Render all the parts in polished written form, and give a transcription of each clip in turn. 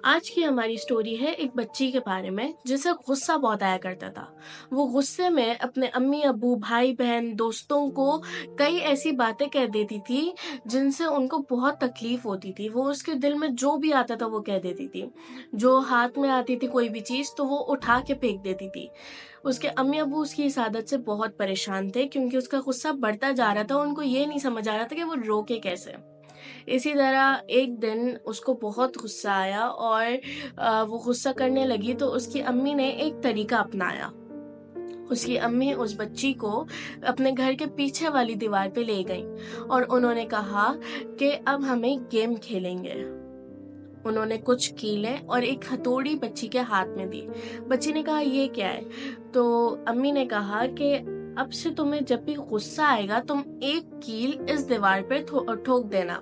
آج کی ہماری سٹوری ہے ایک بچی کے بارے میں جسے غصہ بہت آیا کرتا تھا۔ وہ غصے میں اپنے امی ابو بھائی بہن دوستوں کو کئی ایسی باتیں کہہ دیتی تھی جن سے ان کو بہت تکلیف ہوتی تھی۔ وہ اس کے دل میں جو بھی آتا تھا وہ کہہ دیتی تھی۔ جو ہاتھ میں آتی تھی کوئی بھی چیز تو وہ اٹھا کے پھینک دیتی تھی۔ اس کے امی ابو اس کی اس عادت سے بہت پریشان تھے کیونکہ اس کا غصہ بڑھتا جا رہا تھا۔ ان کو یہ نہیں سمجھ آ رہا تھا کہ وہ روکے کیسے۔ اسی طرح ایک دن اس کو بہت غصہ آیا اور وہ غصہ کرنے لگی تو اس کی امی نے ایک طریقہ اپنایا۔ اس کی امی اس بچی کو اپنے گھر کے پیچھے والی دیوار پہ لے گئیں اور انہوں نے کہا کہ اب ہمیں گیم کھیلیں گے۔ انہوں نے کچھ کیلیں اور ایک ہتھوڑی بچی کے ہاتھ میں دی۔ بچی نے کہا یہ کیا ہے؟ تو امی نے کہا کہ اب سے تمہیں جب بھی غصہ آئے گا تم ایک کیل اس دیوار پہ ٹھوک دینا۔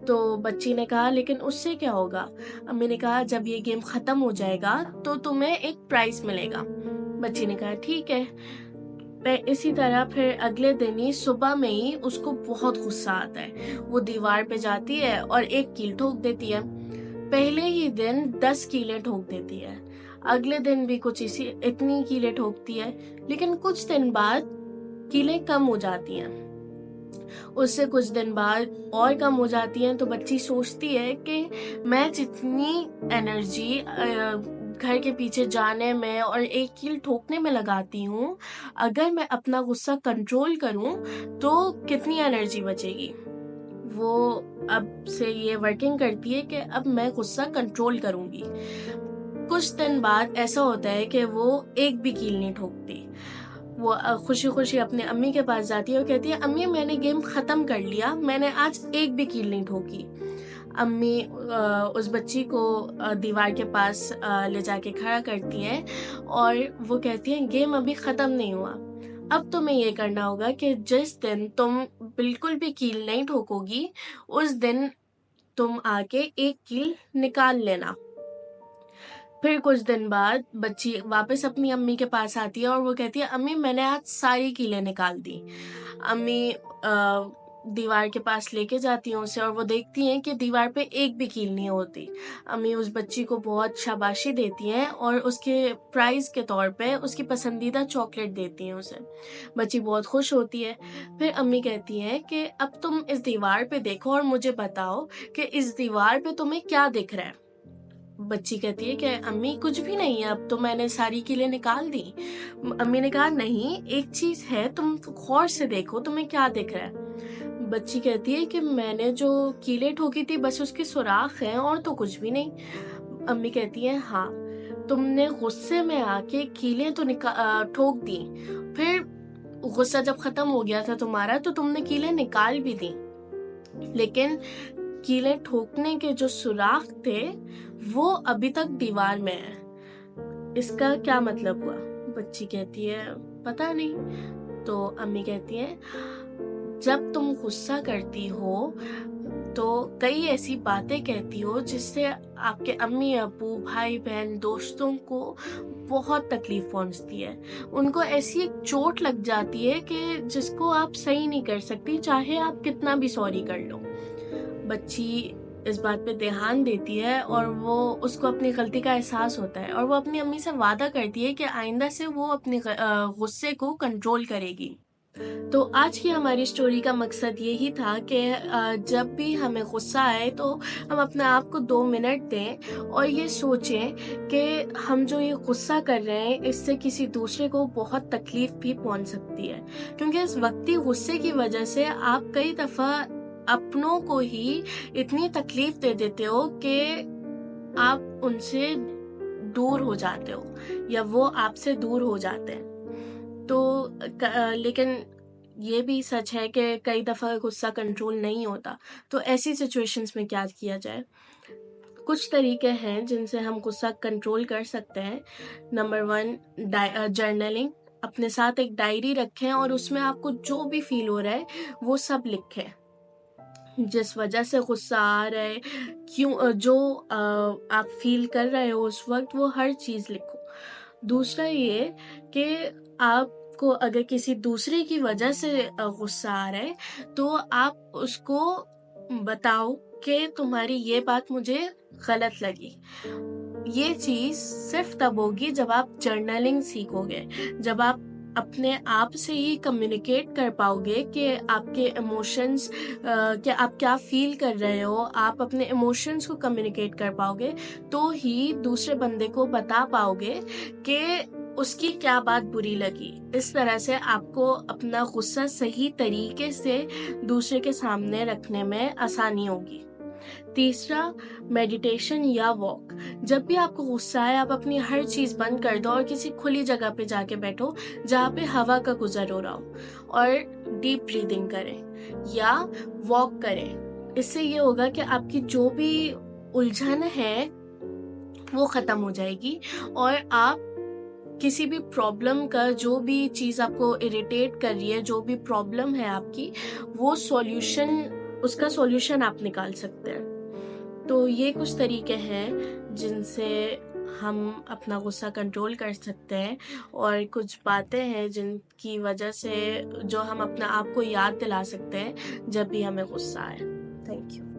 تو بچی نے کہا لیکن اس سے کیا ہوگا؟ امی نے کہا جب یہ گیم ختم ہو جائے گا تو تمہیں ایک پرائز ملے گا۔ بچی نے کہا ٹھیک ہے۔ اسی طرح پھر اگلے دن ہی صبح میں ہی اس کو بہت غصہ آتا ہے۔ وہ دیوار پہ جاتی ہے اور ایک کیل ٹھوک دیتی ہے۔ پہلے ہی دن 10 کیلیں ٹھوک دیتی ہے۔ اگلے دن بھی کچھ اتنی کیلیں ٹھوکتی ہے، لیکن کچھ دن بعد کیلیں کم ہو جاتی ہیں۔ اس سے کچھ دن بعد اور کم ہو جاتی ہیں تو بچی سوچتی ہے کہ میں جتنی انرجی گھر کے پیچھے جانے میں اور ایک کیل ٹھوکنے میں لگاتی ہوں، اگر میں اپنا غصہ کنٹرول کروں تو کتنی انرجی بچے گی۔ وہ اب سے یہ ورکنگ کرتی ہے کہ اب میں غصہ کنٹرول کروں گی۔ کچھ دن بعد ایسا ہوتا ہے کہ وہ ایک بھی کیل نہیں ٹھوکتی۔ وہ خوشی خوشی اپنے امی کے پاس جاتی ہے اور کہتی ہے امی میں نے گیم ختم کر لیا، میں نے آج ایک بھی کیل نہیں ٹھوکی۔ امی اس بچی کو دیوار کے پاس لے جا کے کھڑا کرتی ہیں اور وہ کہتی ہیں گیم ابھی ختم نہیں ہوا، اب تمہیں یہ کرنا ہوگا کہ جس دن تم بالکل بھی کیل نہیں ٹھوکو گی اس دن تم آ کے ایک کیل نکال لینا۔ پھر کچھ دن بعد بچی واپس اپنی امی کے پاس آتی ہے اور وہ کہتی ہے امی میں نے آج ساری کیلیں نکال دی۔ امی دیوار کے پاس لے کے جاتی ہیں اسے اور وہ دیکھتی ہیں کہ دیوار پہ ایک بھی کیل نہیں ہوتی۔ امی اس بچی کو بہت شاباشی دیتی ہیں اور اس کے پرائز کے طور پہ اس کی پسندیدہ چاکلیٹ دیتی ہیں اسے۔ بچی بہت خوش ہوتی ہے۔ پھر امی کہتی ہیں کہ اب تم اس دیوار پہ دیکھو اور مجھے بتاؤ کہ اس دیوار پہ تمہیں کیا دکھ رہا ہے۔ بچی کہتی ہے کہ امی کچھ بھی نہیں ہے، اب تو میں نے ساری کیلیں نکال دی۔ امی نے کہا نہیں ایک چیز ہے، تم غور سے دیکھو تمہیں کیا دکھ رہا ہے۔ بچی کہتی ہے کہ میں نے جو کیلیں ٹھوکی تھی بس اس کی سوراخ ہیں اور تو کچھ بھی نہیں۔ امی کہتی ہیں ہاں تم نے غصے میں آ کے کیلیں تو ٹھوک دی، پھر غصہ جب ختم ہو گیا تھا تمہارا تو تم نے کیلیں نکال بھی دی، لیکن کیلیں ٹھوکنے کے جو سوراخ تھے وہ ابھی تک دیوار میں ہے۔ اس کا کیا مطلب ہوا؟ بچی کہتی ہے پتہ نہیں۔ تو امی کہتی ہیں جب تم غصہ کرتی ہو تو کئی ایسی باتیں کہتی ہو جس سے آپ کے امی ابو بھائی بہن دوستوں کو بہت تکلیف پہنچتی ہے۔ ان کو ایسی ایک چوٹ لگ جاتی ہے کہ جس کو آپ صحیح نہیں کر سکتی چاہے آپ کتنا بھی سوری کر لو۔ بچی اس بات پہ دھیان دیتی ہے اور وہ اس کو اپنی غلطی کا احساس ہوتا ہے اور وہ اپنی امی سے وعدہ کرتی ہے کہ آئندہ سے وہ اپنے غصے کو کنٹرول کرے گی۔ تو آج کی ہماری سٹوری کا مقصد یہی تھا کہ جب بھی ہمیں غصہ آئے تو ہم اپنے آپ کو 2 منٹ دیں اور یہ سوچیں کہ ہم جو یہ غصہ کر رہے ہیں اس سے کسی دوسرے کو بہت تکلیف بھی پہنچ سکتی ہے، کیونکہ اس وقتی غصے کی وجہ سے آپ کئی دفعہ اپنوں کو ہی اتنی تکلیف دے دیتے ہو کہ آپ ان سے دور ہو جاتے ہو یا وہ آپ سے دور ہو جاتے ہیں۔ تو لیکن یہ بھی سچ ہے کہ کئی دفعہ غصہ کنٹرول نہیں ہوتا، تو ایسی سچویشنز میں کیا کیا جائے؟ کچھ طریقے ہیں جن سے ہم غصہ کنٹرول کر سکتے ہیں۔ Number 1 journaling. اپنے ساتھ ایک ڈائری رکھیں اور اس میں آپ کو جو بھی فیل ہو رہا ہے وہ سب لکھیں، جس وجہ سے غصہ آ رہا ہے، جو آپ فیل کر رہے ہو اس وقت وہ ہر چیز لکھو۔ دوسرا یہ کہ آپ کو اگر کسی دوسرے کی وجہ سے غصہ آ رہا ہے تو آپ اس کو بتاؤ کہ تمہاری یہ بات مجھے غلط لگی. یہ چیز صرف تب ہوگی جب آپ جرنلنگ سیکھو گے، جب آپ اپنے آپ سے ہی کمیونیکیٹ کر پاؤ گے کہ آپ کے ایموشنز، کہ آپ کیا فیل کر رہے ہو، آپ اپنے ایموشنز کو کمیونیکیٹ کر پاؤ گے، تو ہی دوسرے بندے کو بتا پاؤ گے کہ اس کی کیا بات بری لگی. اس طرح سے آپ کو اپنا غصہ صحیح طریقے سے دوسرے کے سامنے رکھنے میں آسانی ہوگی. تیسرا، میڈیٹیشن یا واک. جب بھی آپ کو غصہ آئے، آپ اپنی ہر چیز بند کر دو اور کسی کھلی جگہ پہ جا کے بیٹھو جہاں پہ ہوا کا گزر ہو رہا ہو، اور ڈیپ بریدنگ کریں یا واک کریں. اس سے یہ ہوگا کہ آپ کی جو بھی الجھن ہے وہ ختم ہو جائے گی، اور آپ کسی بھی پرابلم کا، جو بھی چیز آپ کو اریٹیٹ کر رہی ہے، جو بھی پرابلم ہے آپ کی، وہ اس کا سولوشن آپ نکال سکتے ہیں. تو یہ کچھ طریقے ہیں جن سے ہم اپنا غصہ کنٹرول کر سکتے ہیں، اور کچھ باتیں ہیں جن کی وجہ سے جو ہم اپنا آپ کو یاد دلا سکتے ہیں جب بھی ہمیں غصہ آئے. Thank you.